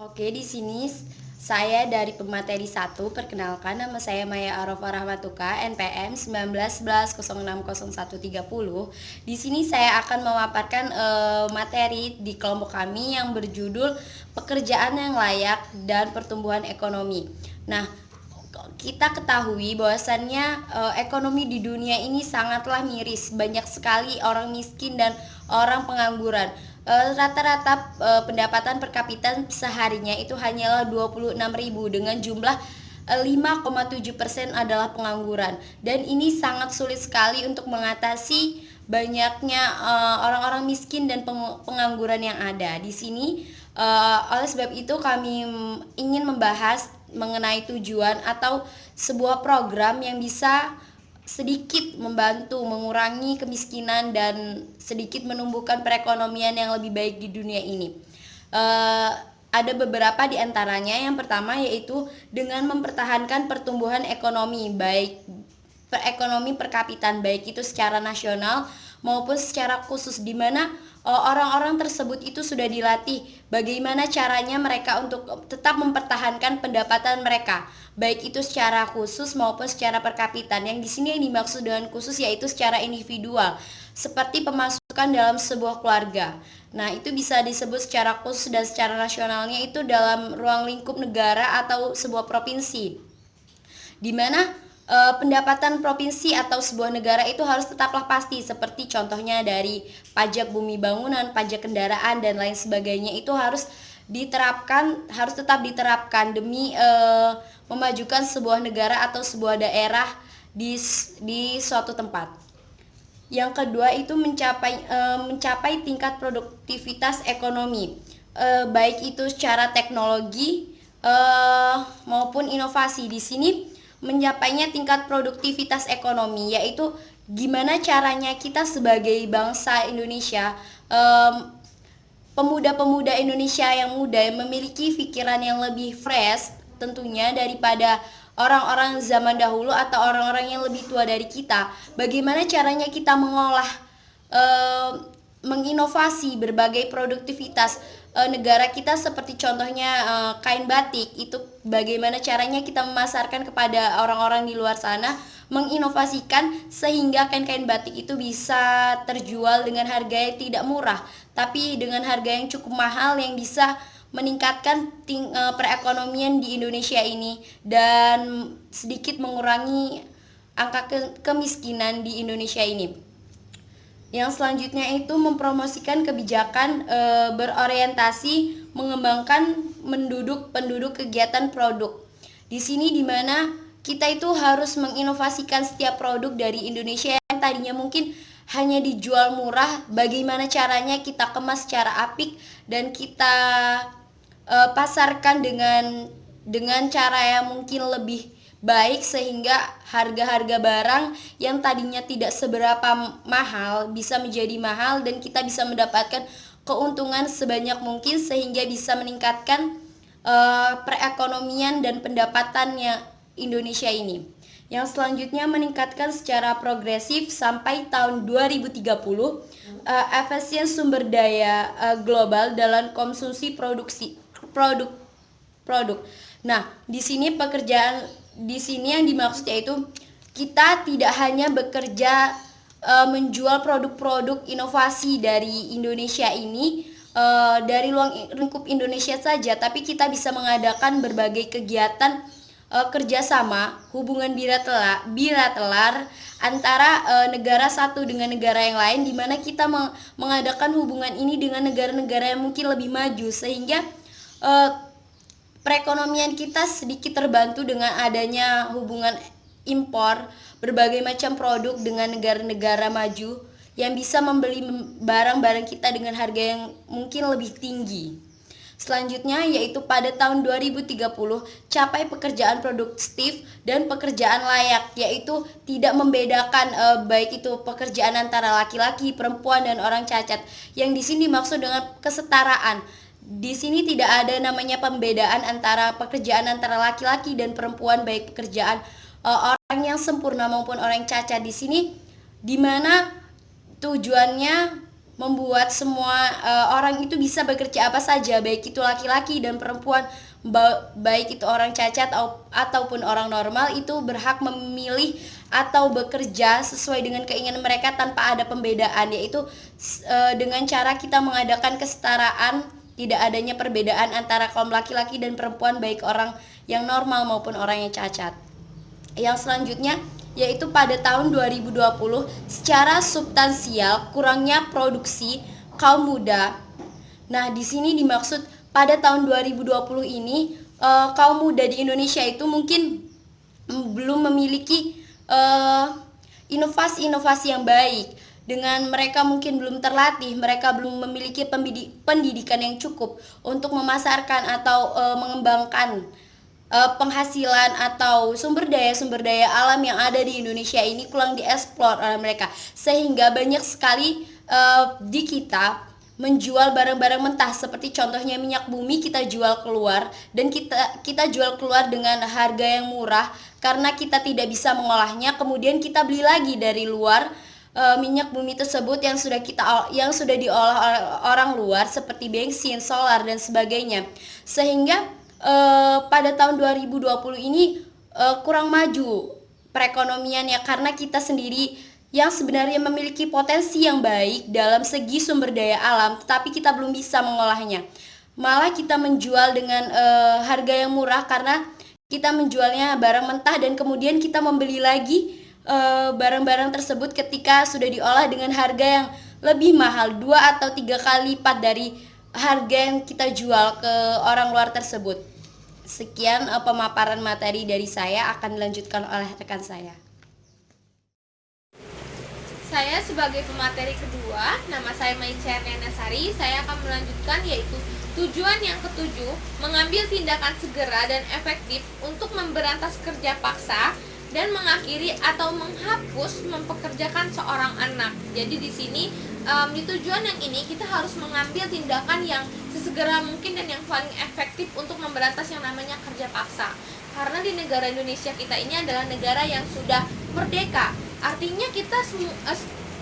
Oke, di sini saya dari pemateri 1. Perkenalkan, nama saya Maya Arofa Rahmatuka, NPM 1911060130. Di sini saya akan memaparkan materi di kelompok kami yang berjudul pekerjaan yang layak dan pertumbuhan ekonomi. Nah, kita ketahui bahwasannya ekonomi di dunia ini sangatlah miris. Banyak sekali orang miskin dan orang pengangguran. Rata-rata pendapatan per kapita seharinya itu hanyalah 26.000 dengan jumlah 5,7% adalah pengangguran, dan ini sangat sulit sekali untuk mengatasi banyaknya orang-orang miskin dan pengangguran yang ada di sini. Oleh sebab itu kami ingin membahas mengenai tujuan atau sebuah program yang bisa sedikit membantu mengurangi kemiskinan dan sedikit menumbuhkan perekonomian yang lebih baik di dunia ini. Ada beberapa di antaranya. Yang pertama yaitu dengan mempertahankan pertumbuhan ekonomi, baik ekonomi per kapita, baik itu secara nasional maupun secara khusus, di mana orang-orang tersebut itu sudah dilatih bagaimana caranya mereka untuk tetap mempertahankan pendapatan mereka, baik itu secara khusus maupun secara per kapita. Yang di sini yang dimaksud dengan khusus yaitu secara individual, seperti pemasukan dalam sebuah keluarga. Nah, itu bisa disebut secara khusus, dan secara nasionalnya itu dalam ruang lingkup negara atau sebuah provinsi, di mana pendapatan provinsi atau sebuah negara itu harus tetaplah pasti, seperti contohnya dari pajak bumi bangunan, pajak kendaraan dan lain sebagainya, itu harus tetap diterapkan demi memajukan sebuah negara atau sebuah daerah di suatu tempat. Yang kedua itu mencapai tingkat produktivitas ekonomi, baik itu secara teknologi maupun inovasi. Di sini mencapainya tingkat produktivitas ekonomi, yaitu gimana caranya kita sebagai bangsa Indonesia, pemuda-pemuda Indonesia yang muda, yang memiliki pikiran yang lebih fresh tentunya daripada orang-orang zaman dahulu atau orang-orang yang lebih tua dari kita. Bagaimana caranya kita mengolah, menginovasi berbagai produktivitas negara kita, seperti contohnya kain batik. Itu bagaimana caranya kita memasarkan kepada orang-orang di luar sana, menginovasikan sehingga kain-kain batik itu bisa terjual dengan harga yang tidak murah, tapi dengan harga yang cukup mahal, yang bisa meningkatkan perekonomian di Indonesia ini dan sedikit mengurangi angka kemiskinan di Indonesia ini. Yang selanjutnya itu mempromosikan kebijakan berorientasi mengembangkan penduduk kegiatan produk. Di sini di mana kita itu harus menginovasikan setiap produk dari Indonesia yang tadinya mungkin hanya dijual murah, bagaimana caranya kita kemas secara apik dan kita pasarkan dengan cara yang mungkin lebih baik, sehingga harga-harga barang yang tadinya tidak seberapa mahal bisa menjadi mahal dan kita bisa mendapatkan keuntungan sebanyak mungkin, sehingga bisa meningkatkan perekonomian dan pendapatannya Indonesia ini. Yang selanjutnya meningkatkan secara progresif sampai tahun 2030 efisien sumber daya global dalam konsumsi produk. Nah, di sini yang dimaksud yaitu kita tidak hanya bekerja menjual produk-produk inovasi dari Indonesia ini dari lingkup Indonesia saja, tapi kita bisa mengadakan berbagai kegiatan kerjasama, hubungan bilateral antara negara satu dengan negara yang lain, di mana kita mengadakan hubungan ini dengan negara-negara yang mungkin lebih maju, sehingga perekonomian kita sedikit terbantu dengan adanya hubungan impor berbagai macam produk dengan negara-negara maju yang bisa membeli barang-barang kita dengan harga yang mungkin lebih tinggi. Selanjutnya yaitu pada tahun 2030 capai pekerjaan produktif dan pekerjaan layak, yaitu tidak membedakan baik itu pekerjaan antara laki-laki, perempuan dan orang cacat. Yang di sini dimaksud dengan kesetaraan. Di sini tidak ada namanya pembedaan antara pekerjaan antara laki-laki dan perempuan, baik pekerjaan orang yang sempurna maupun orang cacat. Di sini di mana tujuannya membuat semua orang itu bisa bekerja apa saja, baik itu laki-laki dan perempuan, baik itu orang cacat ataupun orang normal, itu berhak memilih atau bekerja sesuai dengan keinginan mereka tanpa ada pembedaan, yaitu dengan cara kita mengadakan kesetaraan, tidak adanya perbedaan antara kaum laki-laki dan perempuan, baik orang yang normal maupun orang yang cacat. Yang selanjutnya yaitu pada tahun 2020 secara substansial kurangnya produksi kaum muda. Nah, di sini dimaksud pada tahun 2020 ini kaum muda di Indonesia itu mungkin belum memiliki inovasi-inovasi yang baik. Dengan mereka mungkin belum terlatih, mereka belum memiliki pendidikan yang cukup untuk memasarkan atau mengembangkan penghasilan atau sumber daya alam yang ada di Indonesia ini kurang dieksplor oleh mereka, sehingga banyak sekali di kita menjual barang-barang mentah, seperti contohnya minyak bumi kita jual keluar, dan kita jual keluar dengan harga yang murah karena kita tidak bisa mengolahnya, kemudian kita beli lagi dari luar minyak bumi tersebut yang sudah diolah oleh orang luar seperti bensin, solar dan sebagainya, sehingga pada tahun 2020 ini kurang maju perekonomiannya karena kita sendiri yang sebenarnya memiliki potensi yang baik dalam segi sumber daya alam, tetapi kita belum bisa mengolahnya. Malah kita menjual dengan harga yang murah karena kita menjualnya barang mentah, dan kemudian kita membeli lagi barang-barang tersebut ketika sudah diolah dengan harga yang lebih mahal, 2 atau 3 kali lipat dari harga yang kita jual ke orang luar tersebut. Sekian pemaparan materi dari saya, akan dilanjutkan oleh rekan saya. Saya sebagai pemateri kedua, nama saya Maica Nasari. Saya akan melanjutkan yaitu tujuan yang ketujuh, mengambil tindakan segera dan efektif untuk memberantas kerja paksa dan mengakhiri atau menghapus mempekerjakan seorang anak. Jadi di sini di tujuan yang ini kita harus mengambil tindakan yang sesegera mungkin dan yang paling efektif untuk memberantas yang namanya kerja paksa. Karena di negara Indonesia kita ini adalah negara yang sudah merdeka. Artinya kita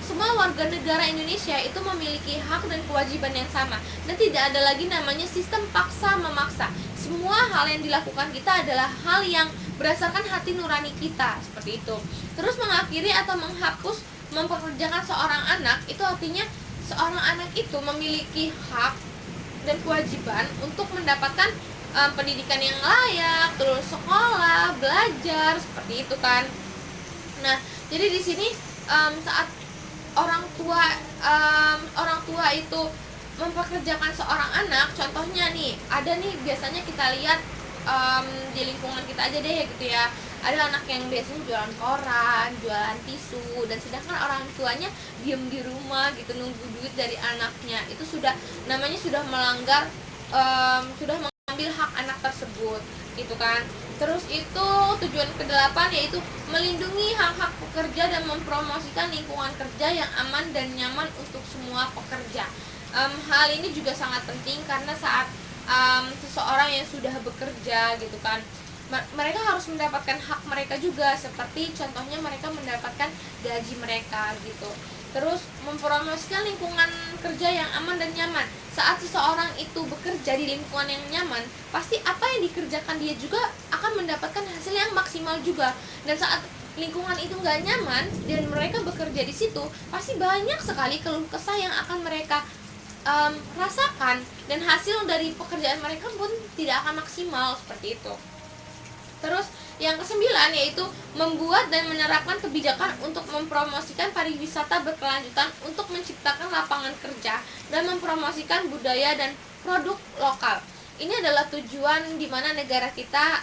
semua warga negara Indonesia itu memiliki hak dan kewajiban yang sama, dan tidak ada lagi namanya sistem paksa memaksa. Semua hal yang dilakukan kita adalah hal yang berdasarkan hati nurani kita, seperti itu. Terus mengakhiri atau menghapus mempekerjakan seorang anak, itu artinya seorang anak itu memiliki hak dan kewajiban untuk mendapatkan pendidikan yang layak, terus sekolah, belajar, seperti itu kan. Nah, jadi di sini saat orang tua itu mempekerjakan seorang anak, contohnya nih, ada nih biasanya kita lihat di lingkungan kita aja deh gitu ya, ada anak yang biasanya jualan koran, jualan tisu, dan sedangkan orang tuanya diem di rumah gitu nunggu duit dari anaknya. Itu namanya sudah melanggar, sudah mengambil hak anak tersebut gitu kan. Terus itu tujuan ke-8 yaitu melindungi hak-hak pekerja dan mempromosikan lingkungan kerja yang aman dan nyaman untuk semua pekerja. Hal ini juga sangat penting karena saat seseorang yang sudah bekerja gitu kan, mereka harus mendapatkan hak mereka juga, seperti contohnya mereka mendapatkan gaji mereka gitu. Terus mempromosikan lingkungan kerja yang aman dan nyaman. Saat seseorang itu bekerja di lingkungan yang nyaman, pasti apa yang dikerjakan dia juga akan mendapatkan hasil yang maksimal juga. Dan saat lingkungan itu nggak nyaman dan mereka bekerja di situ, pasti banyak sekali keluh kesah yang akan mereka rasakan, dan hasil dari pekerjaan mereka pun tidak akan maksimal, seperti itu. Terus yang ke-9 yaitu membuat dan menerapkan kebijakan untuk mempromosikan pariwisata berkelanjutan untuk menciptakan lapangan kerja dan mempromosikan budaya dan produk lokal. Ini adalah tujuan di mana negara kita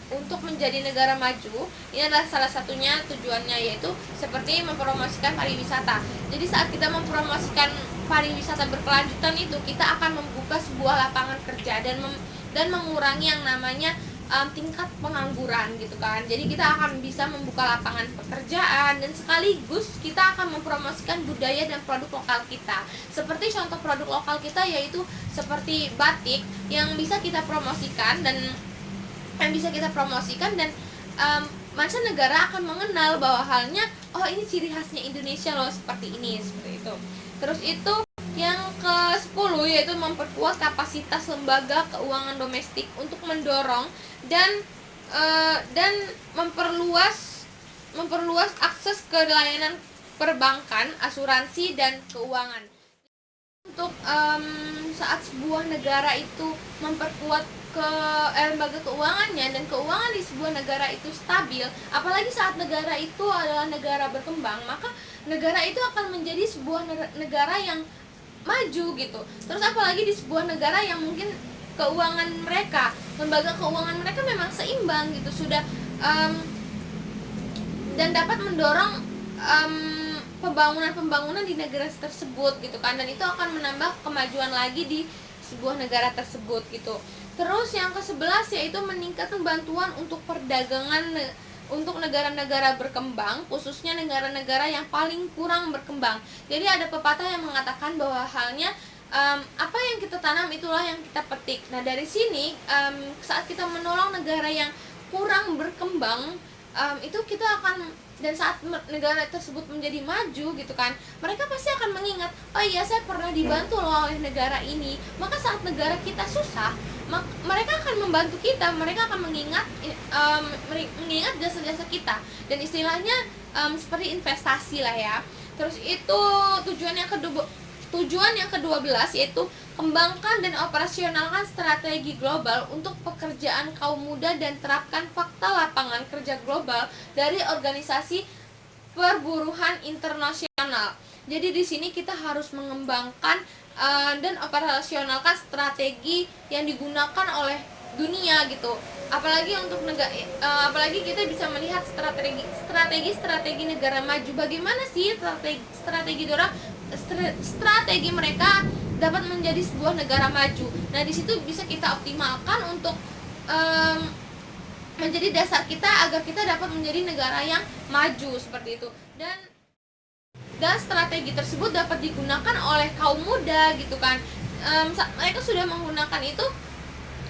untuk menjadi negara maju. Ini adalah salah satunya tujuannya, yaitu seperti mempromosikan pariwisata. Jadi saat kita mempromosikan pariwisata berkelanjutan itu, kita akan membuka sebuah lapangan kerja dan mengurangi yang namanya tingkat pengangguran gitu kan. Jadi kita akan bisa membuka lapangan pekerjaan, dan sekaligus kita akan mempromosikan budaya dan produk lokal kita. Seperti contoh produk lokal kita yaitu seperti batik yang bisa kita promosikan dan mancanegara akan mengenal bahwa halnya oh ini ciri khasnya Indonesia loh seperti ini, seperti itu. Terus itu yang ke-10 yaitu memperkuat kapasitas lembaga keuangan domestik untuk mendorong dan memperluas akses ke layanan perbankan, asuransi dan keuangan. Untuk saat sebuah negara itu memperkuat lembaga keuangannya dan keuangan di sebuah negara itu stabil, apalagi saat negara itu adalah negara berkembang, maka negara itu akan menjadi sebuah negara yang maju gitu. Terus apalagi di sebuah negara yang mungkin keuangan mereka, lembaga keuangan mereka memang seimbang gitu, sudah dan dapat mendorong pembangunan di negara tersebut gitu kan, dan itu akan menambah kemajuan lagi di sebuah negara tersebut gitu. Terus yang ke-11 yaitu meningkatkan bantuan untuk perdagangan untuk negara-negara berkembang, khususnya negara-negara yang paling kurang berkembang. Jadi ada pepatah yang mengatakan bahwa halnya apa yang kita tanam itulah yang kita petik. Nah dari sini saat kita menolong negara yang kurang berkembang, itu kita akan, dan saat negara tersebut menjadi maju gitu kan, mereka pasti akan mengingat, oh iya saya pernah dibantu loh oleh negara ini. Maka saat negara kita susah, mereka akan membantu kita, mereka akan mengingat jasa-jasa kita, dan istilahnya seperti investasi lah ya. Terus itu tujuan yang ke-12 yaitu kembangkan dan operasionalkan strategi global untuk pekerjaan kaum muda dan terapkan fakta lapangan kerja global dari organisasi perburuhan internasional. Jadi di sini kita harus mengembangkan dan operasionalkan strategi yang digunakan oleh dunia gitu. Apalagi untuk apalagi kita bisa melihat strategi negara maju. Bagaimana sih strategi mereka dapat menjadi sebuah negara maju. Nah, di situ bisa kita optimalkan untuk menjadi dasar kita agar kita dapat menjadi negara yang maju seperti itu. Dan strategi tersebut dapat digunakan oleh kaum muda gitu kan. Mereka sudah menggunakan itu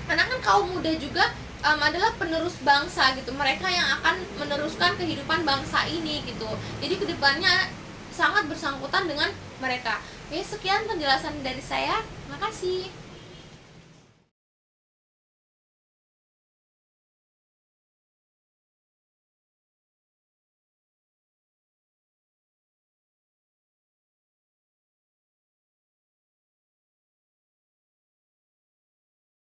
karena kan kaum muda juga adalah penerus bangsa gitu. Mereka yang akan meneruskan kehidupan bangsa ini gitu. Jadi kedepannya sangat bersangkutan dengan mereka. Oke, sekian penjelasan dari saya. Makasih.